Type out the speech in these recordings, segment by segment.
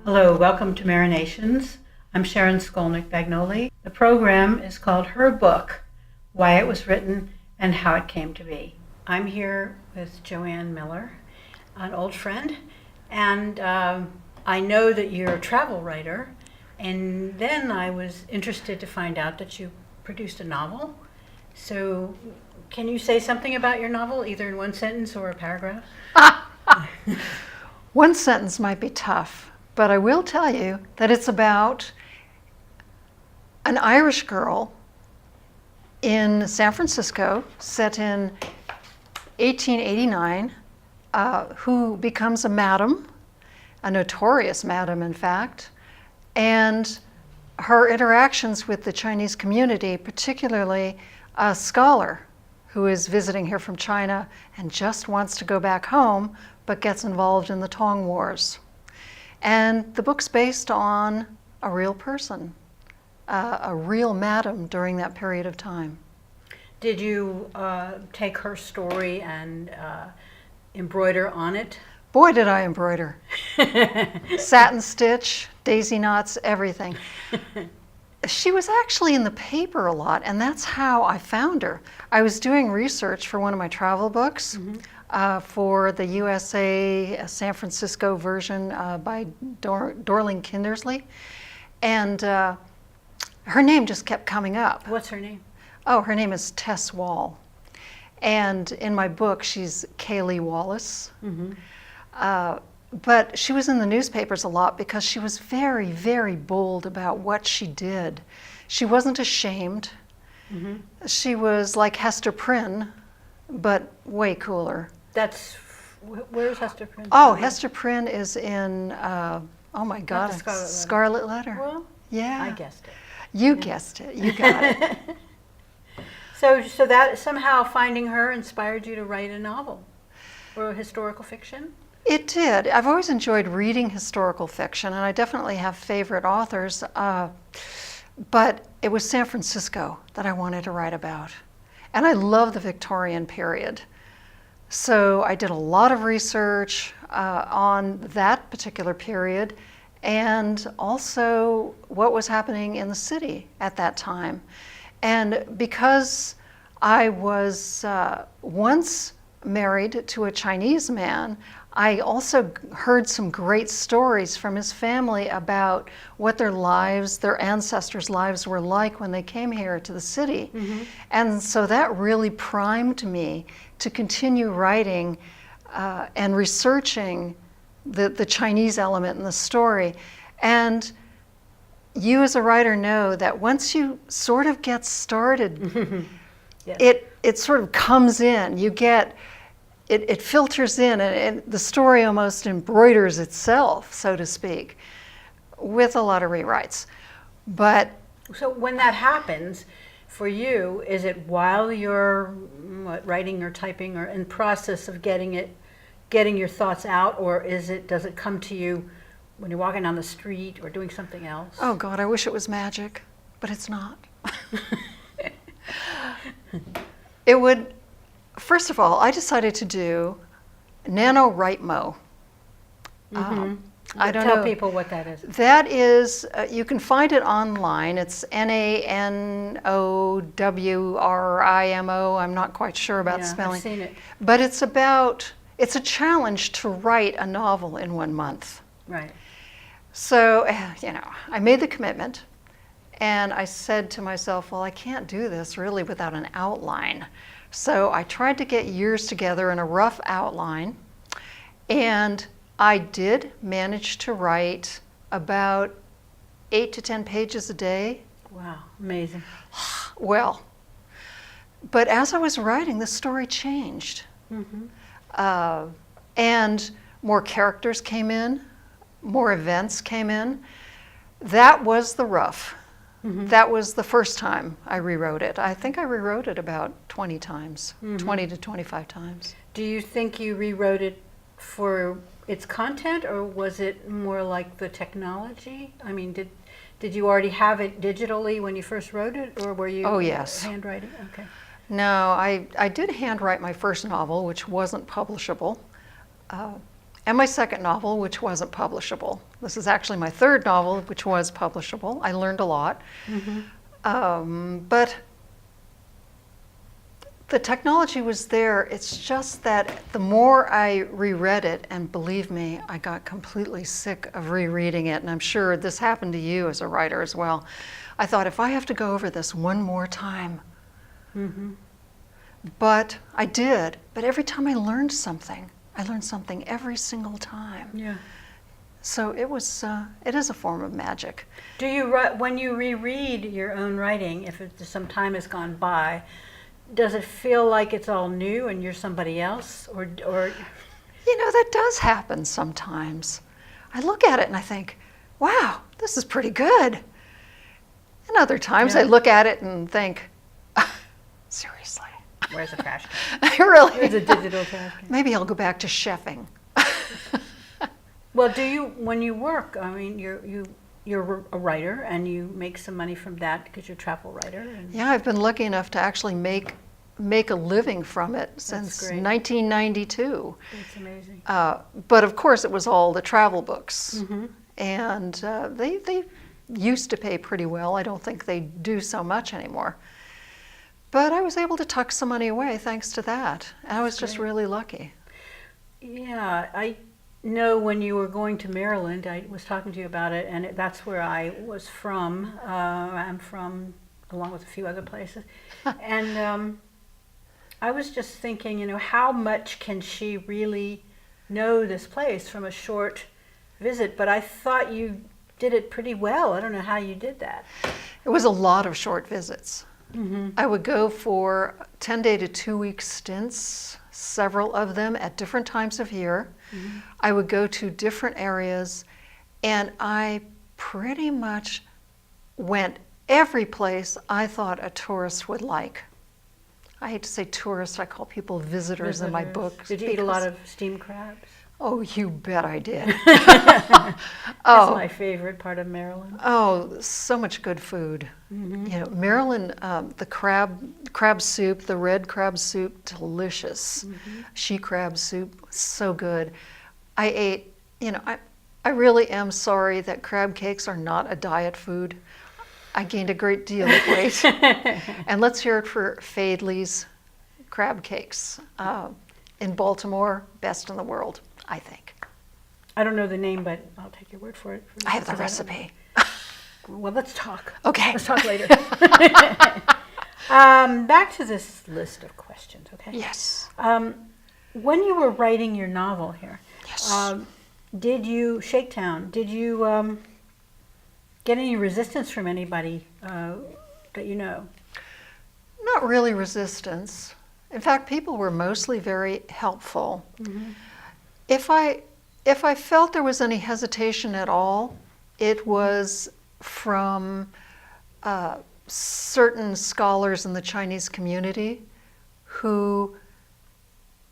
Hello, welcome to Marinations. I'm Sharon Skolnick-Bagnoli. The program is called Her Book, Why It Was Written and How It Came to Be. I'm here with Joanne Miller, an old friend, and I know that you're a travel writer, and then I was interested to find out that you produced a novel. So can you say something about your novel, either in one sentence or a paragraph? One sentence might be tough, but I will tell you that it's about an Irish girl in San Francisco, set in 1889, who becomes a madam, a notorious madam, in fact, and her interactions with the Chinese community, particularly a scholar who is visiting here from China and just wants to go back home, but gets involved in the Tong Wars. And the book's based on a real person, a real madam during that period of time. Did you take her story and embroider on it? Boy, did I embroider. Satin stitch, daisy knots, everything. She was actually in the paper a lot, and that's how I found her. I was doing research for one of my travel books. Mm-hmm. For the USA San Francisco version by Dorling Kindersley. And her name just kept coming up. What's her name? Oh, her name is Tess Wall. And in my book, she's Kaylee Wallace. Mm-hmm. But she was in the newspapers a lot because she was very, very bold about what she did. She wasn't ashamed. Mm-hmm. She was like Hester Prynne, but way cooler. Where's Hester Prynne? Oh, Hester Prynne is in, oh my God, Scarlet Letter. Well, yeah. I guessed it. You guessed it, you got it. So that somehow finding her inspired you to write a novel or a historical fiction? It did. I've always enjoyed reading historical fiction, and I definitely have favorite authors, but it was San Francisco that I wanted to write about. And I love the Victorian period. So I did a lot of research on that particular period and also what was happening in the city at that time. And because I was once married to a Chinese man, I also heard some great stories from his family about what their lives, their ancestors' lives were like when they came here to the city. Mm-hmm. And so that really primed me to continue writing and researching the Chinese element in the story. And you as a writer know that once you sort of get started, yes. it sort of comes in. You get, it filters in, and the story almost embroiders itself, so to speak, with a lot of rewrites. But so when that happens for you, is it while you're writing or typing or in process of getting your thoughts out, or does it come to you when you're walking down the street or doing something else? Oh God, I wish it was magic, but it's not. It would. First of all, I decided to do Nanowrimo. Mm-hmm. I don't Tell know. people what that is. That is, you can find it online. It's Nanowrimo. I'm not quite sure about spelling. I've seen it. But it's a challenge to write a novel in 1 month. Right. So, I made the commitment, and I said to myself, well, I can't do this really without an outline. So I tried to get years together in a rough outline, and I did manage to write about 8 to 10 pages a day. Wow, amazing. Well, but as I was writing, the story changed. Mm-hmm. And more characters came in, more events came in. That was the rough. Mm-hmm. That was the first time I rewrote it. I think I rewrote it about 20 times, mm-hmm. 20 to 25 times. Do you think you rewrote it for its content, or was it more like the technology? I mean, did you already have it digitally when you first wrote it, or were you handwriting? Okay. No, I did handwrite my first novel, which wasn't publishable. and my second novel, which wasn't publishable. This is actually my third novel, which was publishable. I learned a lot. But the technology was there. It's just that the more I reread it, and believe me, I got completely sick of rereading it, and I'm sure this happened to you as a writer as well. I thought, if I have to go over this one more time, but I did. But every time I learned something every single time. Yeah. So it is a form of magic. Do you, when you reread your own writing, if some time has gone by, does it feel like it's all new and you're somebody else, or? You know, that does happen sometimes. I look at it and I think, wow, this is pretty good. And other times I look at it and think, seriously. Where's the trash can? Really? Where's the digital trash can? Maybe I'll go back to chefing. Well, do you, when you work, I mean, you're a writer and you make some money from that because you're a travel writer. And Yeah, I've been lucky enough to actually make a living from it since great. 1992. That's amazing. But of course, it was all the travel books, and they used to pay pretty well. I don't think they do so much anymore. But I was able to tuck some money away thanks to that. I was just really lucky. Yeah, I know when you were going to Maryland, I was talking to you about it, and that's where I was from. I'm from, along with a few other places. And I was just thinking, you know, how much can she really know this place from a short visit? But I thought you did it pretty well. I don't know how you did that. It was a lot of short visits. I would go for 10-day to 2-week stints, several of them at different times of year. I would go to different areas, and I pretty much went every place I thought a tourist would like. I hate to say tourists, I call people visitors in my books. Did you eat a lot of steamed crabs? Oh, you bet I did. That's my favorite part of Maryland. Oh, so much good food. You know, Maryland, the crab soup, the red crab soup, delicious. She crab soup, so good. I ate, you know, I really am sorry that crab cakes are not a diet food. I gained a great deal of weight. And let's hear it for Fadley's crab cakes. In Baltimore, best in the world, I think. I don't know the name, but I'll take your word for it. I have the recipe. Well, let's talk. Okay. Let's talk later. Back to this list of questions, okay? Yes. When you were writing your novel here, Yes. did you, Shaketown, did you get any resistance from anybody that you know? Not really resistance. In fact, people were mostly very helpful. If I felt there was any hesitation at all, it was from certain scholars in the Chinese community who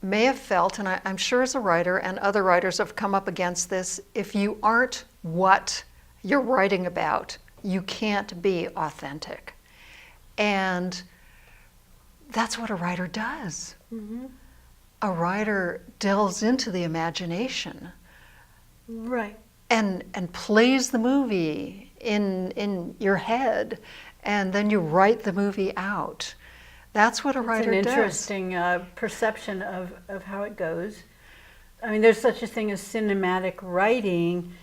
may have felt, and I'm sure as a writer, and other writers have come up against this, if you aren't what you're writing about, you can't be authentic. And that's what a writer does. A writer delves into the imagination. Right. And plays the movie in your head, and then you write the movie out. That's what a writer does. It's an interesting perception of how it goes. I mean, there's such a thing as cinematic writing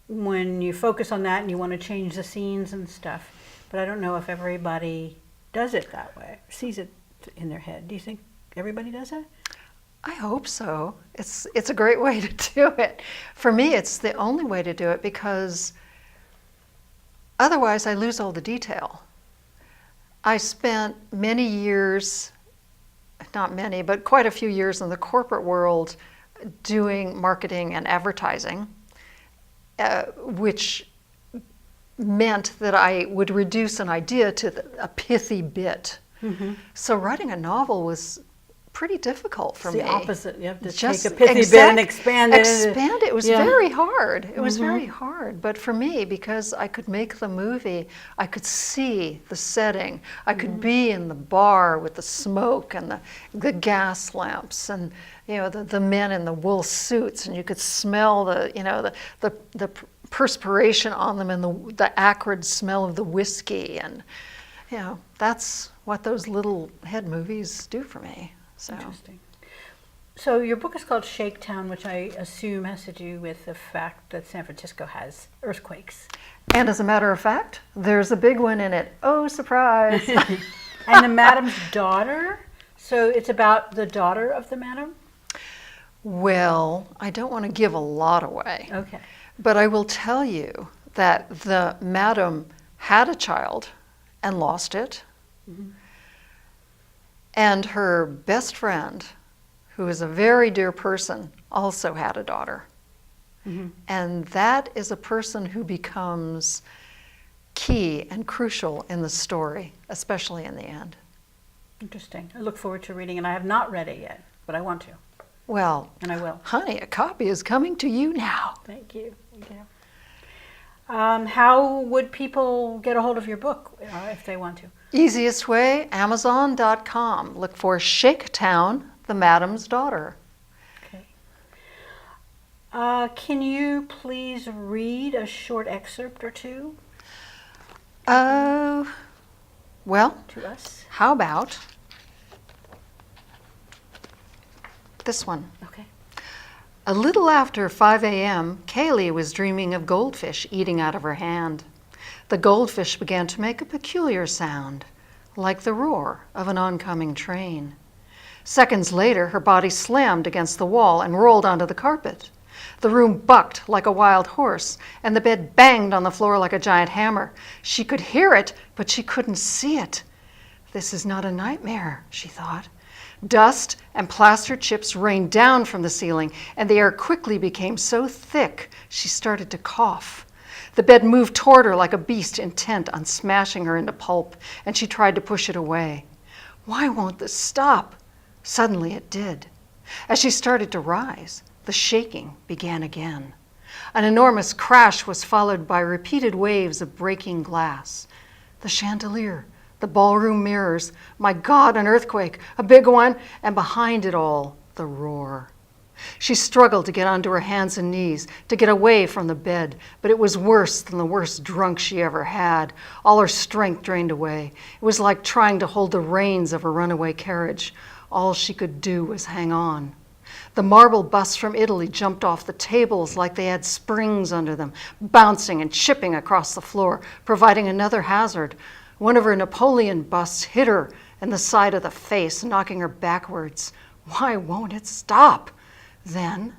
when you focus on that and you want to change the scenes and stuff. But I don't know if everybody does it that way, sees it in their head. Do you think everybody does that? I hope so. It's a great way to do it. For me, it's the only way to do it because otherwise I lose all the detail. I spent many years, not many, but quite a few years in the corporate world doing marketing and advertising, which meant that I would reduce an idea to a pithy bit. So writing a novel was pretty difficult for me. It's the opposite. You have to Just take a pithy bit and expand it. Expand it. It was very hard. It was very hard. But for me, because I could make the movie, I could see the setting. I could be in the bar with the smoke and the gas lamps and the men in the wool suits, and you could smell the perspiration on them and the acrid smell of the whiskey, and that's what those little head movies do for me. So. Interesting. So your book is called Shaketown, which I assume has to do with the fact that San Francisco has earthquakes. And as a matter of fact, there's a big one in it. Oh, surprise. And the madam's daughter? So it's about the daughter of the madam? Well, I don't want to give a lot away. Okay. But I will tell you that the madam had a child and lost it. Mm-hmm. And her best friend, who is a very dear person, also had a daughter. Mm-hmm. And that is a person who becomes key and crucial in the story, especially in the end. Interesting. I look forward to reading, and I have not read it yet, but I want to. Well, and I will. Honey, a copy is coming to you now. Thank you. Thank you. How would people get a hold of your book if they want to? Easiest way, Amazon.com. Look for Shaketown, the Madam's Daughter. Okay. Can you please read a short excerpt or two? Well, to us. How about this one? Okay. A little after 5 a.m., Kaylee was dreaming of goldfish eating out of her hand. The goldfish began to make a peculiar sound, like the roar of an oncoming train. Seconds later, her body slammed against the wall and rolled onto the carpet. The room bucked like a wild horse, and the bed banged on the floor like a giant hammer. She could hear it, but she couldn't see it. This is not a nightmare, she thought. Dust and plaster chips rained down from the ceiling, and the air quickly became so thick she started to cough. The bed moved toward her like a beast intent on smashing her into pulp, and she tried to push it away. Why won't this stop? Suddenly it did. As she started to rise, the shaking began again. An enormous crash was followed by repeated waves of breaking glass. The chandelier, the ballroom mirrors, my God, an earthquake, a big one, and behind it all, the roar. She struggled to get onto her hands and knees, to get away from the bed, but it was worse than the worst drunk she ever had. All her strength drained away. It was like trying to hold the reins of a runaway carriage. All she could do was hang on. The marble busts from Italy jumped off the tables like they had springs under them, bouncing and chipping across the floor, providing another hazard. One of her Napoleon busts hit her in the side of the face, knocking her backwards. Why won't it stop? Then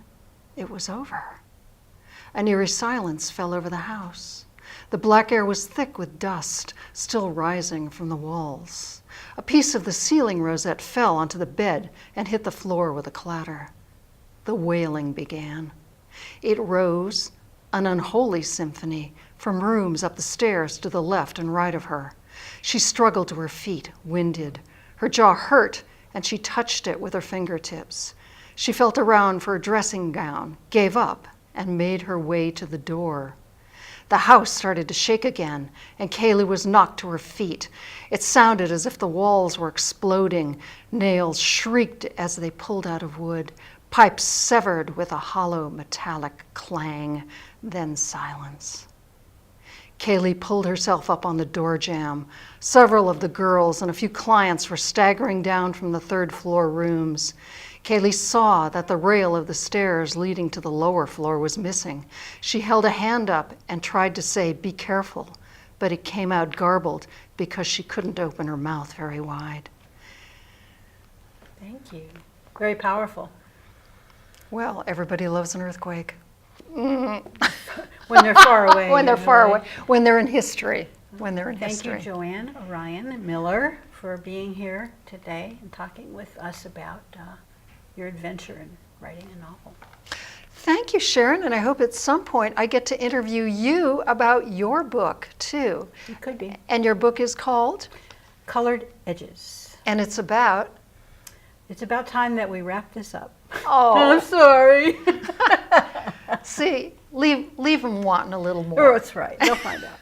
it was over. An eerie silence fell over the house. The black air was thick with dust, still rising from the walls. A piece of the ceiling rosette fell onto the bed and hit the floor with a clatter. The wailing began. It rose, an unholy symphony, from rooms up the stairs to the left and right of her. She struggled to her feet, winded. Her jaw hurt, and she touched it with her fingertips. She felt around for a dressing gown, gave up, and made her way to the door. The house started to shake again, and Kaylee was knocked to her feet. It sounded as if the walls were exploding. Nails shrieked as they pulled out of wood. Pipes severed with a hollow metallic clang, then silence. Kaylee pulled herself up on the door jamb. Several of the girls and a few clients were staggering down from the third floor rooms. Kaylee saw that the rail of the stairs leading to the lower floor was missing. She held a hand up and tried to say, "Be careful," but it came out garbled because she couldn't open her mouth very wide. Thank you. Very powerful. Well, everybody loves an earthquake. When they're far away. When they're far away. When they're in history. When they're in history. Thank you, Joanne Miller, for being here today and talking with us about your adventure in writing a novel. Thank you, Sharon, and I hope at some point I get to interview you about your book, too. It could be. And your book is called? Colored Edges. And it's about? It's about time that we wrap this up. Oh. I'm sorry. See, leave them wanting a little more. Oh, that's right. They'll find out.